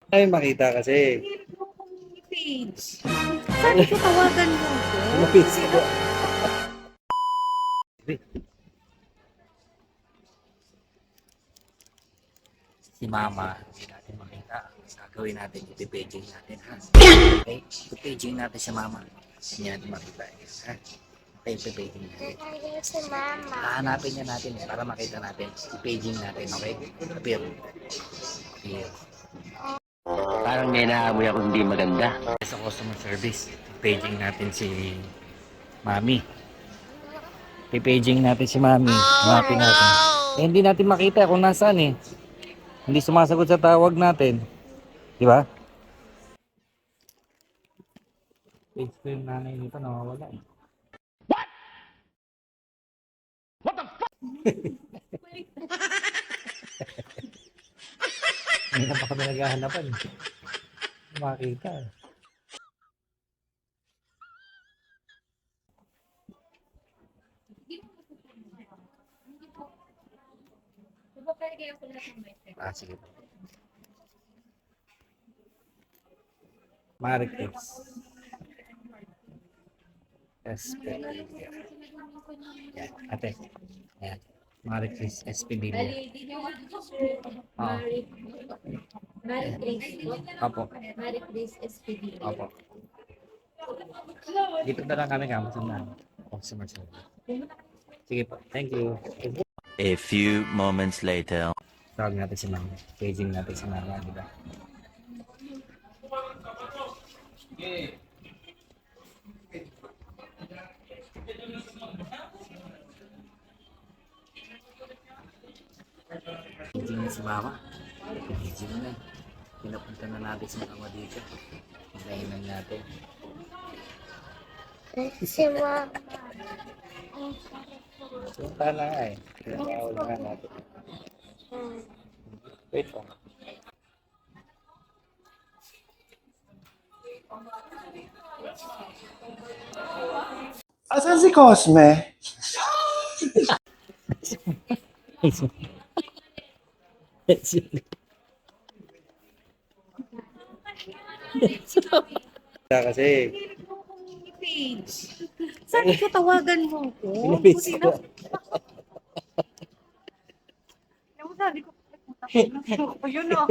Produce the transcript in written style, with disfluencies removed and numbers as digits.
Ay, makita kasi. Page. Sabi ko tawagan mo ko. Ano page ko? Si Mama, hindi natin makita. Gagawin natin, ipipaging natin, ha? Okay? Ipipaging natin si Mama. Hindi natin makita. Ha? Okay, ipipaging natin. Si Mama. Hahanapin niya natin para makita natin. Ipipaging natin, okay? Appear. Appear. Parang may naamoy ako hindi maganda. Sa customer service, ipipaging natin si Mami. Ipipaging natin si Mami. Hanapin natin. Eh, hindi natin makita kung nasaan eh. Hindi sumasagot sa tawag natin. Di ba? Page ko yung nanay nito, nawawala eh. Hindi na pa kami naghahanapan. Makita eh. Ah, sige. Maricris. Espedia. Yan, ate. Yan. Maricris Espedia. Oh. Mary Grace po. Opo. Mary Grace SPD. Opo. Dito na lang kami kamusundan. Customer service. Sige po. Thank you. A few moments later. Tawag natin si Mama. Paging natin si Mama, di ba? Paging na si Mama. Paging na. Pinapunta na natin si Mama dito. Hintayin natin. Si Mama. Punta na nga eh. Pinatawag na nga natin. Wait lang. Asan si Cosme? Kasi Page. Sabi ko tawagan mo ko. pinapage ko. Sabi ko, puta ko yun ah.